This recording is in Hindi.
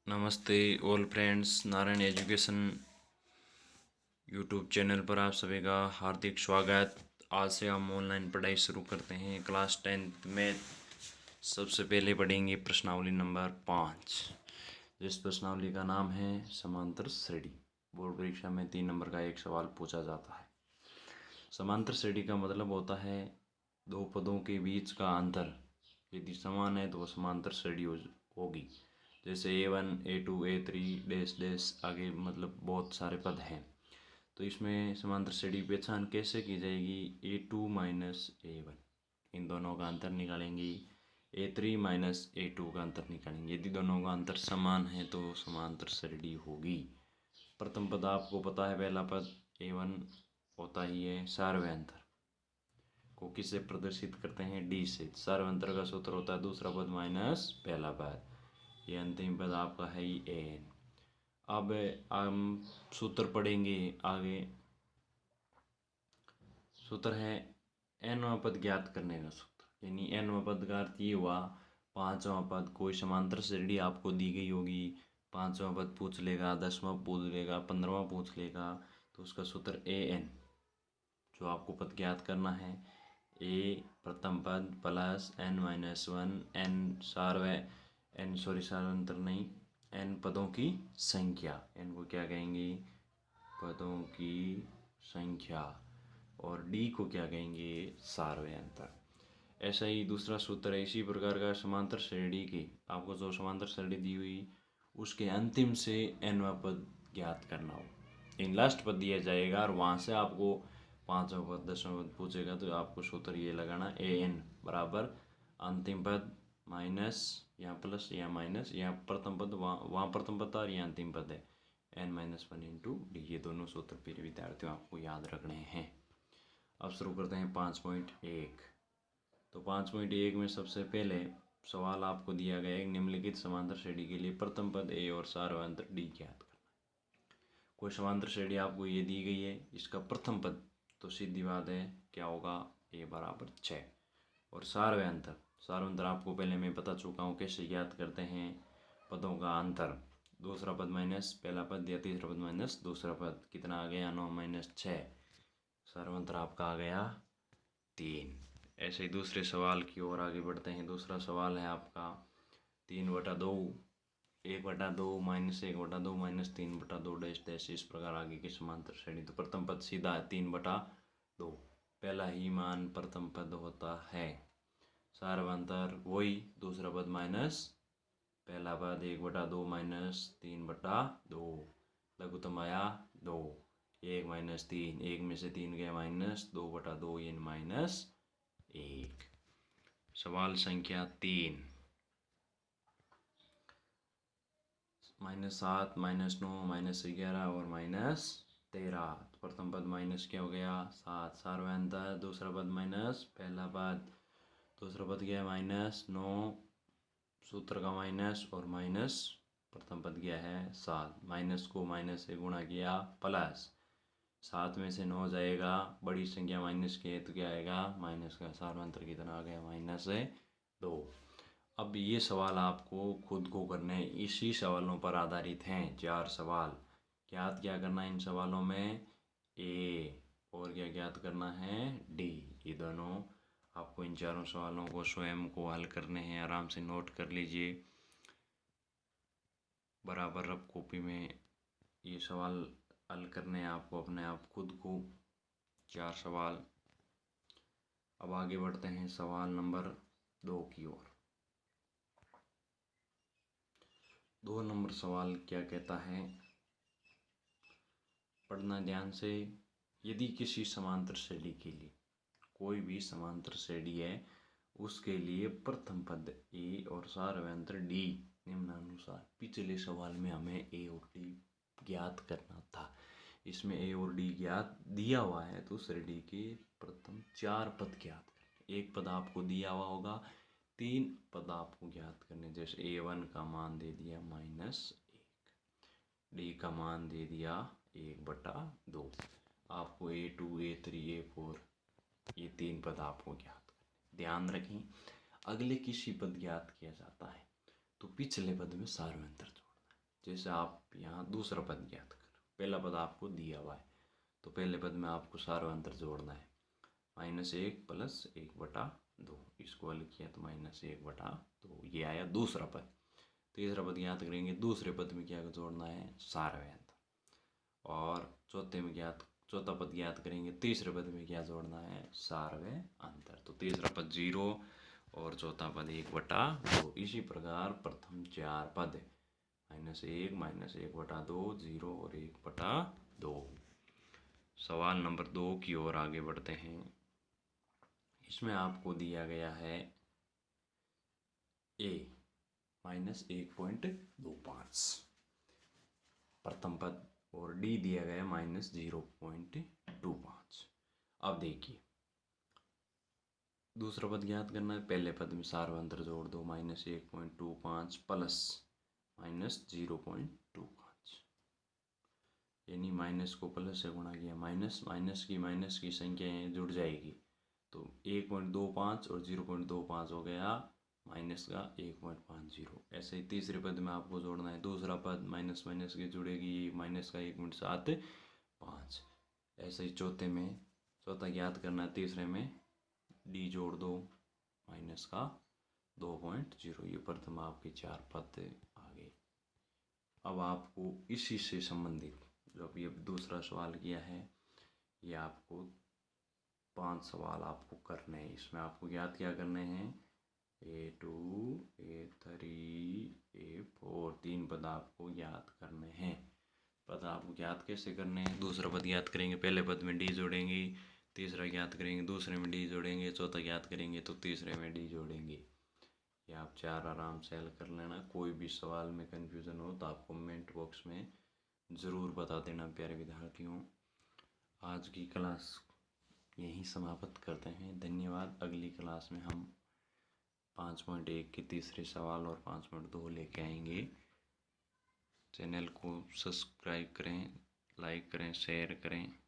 नमस्ते all friends, Narayan education YouTube channel पर आप सभी का हार्दिक स्वागत। आज से हम ऑनलाइन पढ़ाई शुरू करते हैं। क्लास 10th में सबसे पहले पढ़ेंगे प्रश्नावली नंबर 5, जिस प्रश्नावली का नाम है समांतर श्रेणी। बोर्ड परीक्षा में 3 नंबर का एक सवाल पूछा जाता है। समांतर श्रेणी का मतलब होता है दो पदों के बीच का अंतर यदि समान है तो वो समांतर श्रेणी होगी। जैसे A1, A2, A3 dash dash आगे मतलब बहुत सारे पद हैं, तो इसमें समांतर श्रेणी की पहचान कैसे की जाएगी? A2 माइनस A1, इन दोनों का अंतर निकालेंगी। A3 माइनस A2 का अंतर निकालेंगे। यदि दोनों का अंतर समान है तो समांतर श्रेणी होगी। प्रथम पद आपको पता है, पहला पद A1 होता ही है सार्वय अंतर को किससे प्रदर्शित करते हैं? D से। सार्वय अंतर का सूत्र होता है दूसरा पद माइनस पहला पद। ये अंतिम पद आपका है ही an। अब हम सूत्र पढ़ेंगे आगे। सूत्र है nवां पद ज्ञात करने का सूत्र, यानी nवां पद का अर्थ ये हुआ पांचवा पद। कोई समांतर श्रेणी आपको दी गई होगी, पांचवा पद पूछ लेगा, 10वां पूछ लेगा, 15वां पूछ लेगा, तो उसका सूत्र an। जो आपको पद ज्ञात करना है, a प्रथम पद प्लस n माइनस 1 n सार्वय सार्वंतर नहीं, n पदों की संख्या। n को क्या कहेंगे? पदों की संख्या। और d को क्या कहेंगे? सार्वय अंतर। ऐसा ही दूसरा सूत्र है इसी प्रकार का, समांतर श्रेणी की आपको जो समांतर श्रेणी दी हुई उसके अंतिम से nवां पद ज्ञात करना हो। इन लास्ट पद दिया जाएगा और वहाँ से आपको पाँचवा पद 10वां पद पूछेगा, तो आपको सूत्र ये लगाना an बराबर अंतिम पद माइनस यहाँ प्लस यहाँ माइनस, यहाँ प्रथम पद वहाँ प्रथम पद और यहाँ अंतिम पद है, n माइनस 1 इंटू डी। ये दोनों सूत्र प्रिय विद्यार्थियों आपको याद रखने हैं। अब शुरू करते हैं 5.1। तो 5.1 में सबसे पहले सवाल आपको दिया गया है, निम्नलिखित समांतर श्रेणी के लिए प्रथम पद a और सार्वय अंतर d ज्ञात करना। कोई समांतर श्रेणी आपको ये दी गई है, इसका प्रथम पद तो सीधी बात है क्या होगा? a बराबर 6। और सार्वय अंतर आपको पहले मैं बता चुका हूँ कैसे ज्ञात करते हैं। पदों का अंतर, दूसरा पद माइनस पहला पद या तीसरा पद माइनस दूसरा पद, कितना आ गया? 9 माइनस 6। सार्वंतर आपका आ गया 3। ऐसे ही दूसरे सवाल की ओर आगे बढ़ते हैं। दूसरा सवाल है आपका 3/2, 1/2 माइनस 1/2 माइनस 3/2 डैश डैश, इस प्रकार आगे की समांतर श्रेणी। तो प्रथम पद सीधा है 3/2, पहला ही मान प्रथम पद होता है। सार्वंतर वही दूसरा पद माइनस पहला पद 1/2 माइनस 3/2, लघुत्तम आया 2, 1 माइनस 3, 1 में से 3 गया माइनस, 2/2 यानी माइनस 1। सवाल संख्या 3, -7 -9 -11 और -13। प्रथम पद माइनस क्या हो गया? 7। सार्वय अंतर दूसरा पद माइनस पहला पद, दूसरा पद गया -9, सूत्र का माइनस और माइनस प्रथम पद गया है 7। माइनस को माइनस से गुणा किया प्लस 7 में से 9 जाएगा, बड़ी संख्या माइनस की है तो क्या आएगा? माइनस का। सार्वंतर कितना आ गया? -2। अब ये सवाल आपको खुद को करने हैं, इसी सवालों पर आधारित हैं 4 सवाल। क्या करना है इन सवालों में? ए और क्या ज्ञात करना है? डी। ये दोनों आपको इन चारों सवालों को स्वयं को हल करने हैं। आराम से नोट कर लीजिए, बराबर रफ कॉपी में ये सवाल हल करने हैं आपको अपने आप खुद को, 4 सवाल। अब आगे बढ़ते हैं सवाल नंबर 2 की ओर। 2 नंबर सवाल क्या कहता है, पढ़ना ध्यान से। यदि किसी समांतर श्रेणी के लिए, कोई भी समांतर श्रेणी है, उसके लिए प्रथम पद a और सार्वय अंतर d निम्नानुसार। पिछले सवाल में हमें a और d ज्ञात करना था, इसमें a और d ज्ञात दिया हुआ है, तो श्रेणी के प्रथम 4 पद ज्ञात करने। एक पद आपको दिया हुआ होगा, 3 पद आपको ज्ञात करने। जैसे a1 का मान दे दिया -1, d का मान दे दिया 1/2। आपको a2 a3 a4 ये 3 पद आपको ज्ञात करने। ध्यान रखें, अगले किसी पद ज्ञात किया जाता है तो पिछले पद में सार्वय अंतर जोड़ना है। जैसे आप यहाँ दूसरा पद ज्ञात करो, पहला पद आपको दिया हुआ है तो पहले पद में आपको सार्वंतर जोड़ना है। -1 + 1/2, इसको हल किया तो -1/2, ये आया दूसरा पद। तीसरा पद ज्ञात करेंगे, दूसरे पद में क्या जोड़ना है, सारवें अंतर। और चौथा पद ज्ञात करेंगे, तीसरे पद में क्या जोड़ना है, सारवें अंतर। तो तीसरा पद 0 और चौथा पद 1/2। इसी प्रकार प्रथम 4 पद -1, -1/2, 0 और 1/2। सवाल नंबर 2 की ओर आगे बढ़ते हैं। इसमें आपको दिया गया है a -1.25 प्रथम पद और d दिया गया -0.25। अब देखिए दूसरा पद ज्ञात करना है, पहले पद में सार्वंतर जोड़ दो, -1.25 प्लस -0.25, यानी माइनस को प्लस से गुणा किया, माइनस की संख्याएं जुड़ जाएगी तो 1.25 और 0.25 हो गया माइनस का 1.50। ऐसे ही तीसरे पद में आपको जोड़ना है, दूसरा पद माइनस की जुड़ेगी, माइनस का 1.75। ऐसे ही चौथा ज्ञात करना है, तीसरे में डी जोड़ दो, माइनस का 2.0। ये प्रथम आपके 4 पद आ गए। अब आपको इसी से संबंधित जो अभी दूसरा सवाल किया है, ये आपको 5 सवाल आपको करने हैं। इसमें आपको ज्ञात क्या करने हैं, A2, A3, A4, 3 पद आपको ज्ञात करने हैं। पद आपको ज्ञात कैसे करने हैं, दूसरा पद ज्ञात करेंगे, पहले पद में डी जोड़ेंगे, तीसरा ज्ञात करेंगे, दूसरे में डी जोड़ेंगे, चौथा ज्ञात करेंगे तो तीसरे में डी जोड़ेंगे। ये आप 4 आराम से हल कर लेना। कोई भी सवाल में कन्फ्यूज़न हो तो आप कमेंट बॉक्स में ज़रूर बता देना प्यारे विद्यार्थियों। आज की क्लास यहीं समाप्त करते हैं, धन्यवाद। अगली क्लास में हम 5.1 के तीसरे सवाल और 5.2 लेके आएंगे। चैनल को सब्सक्राइब करें, लाइक करें, शेयर करें।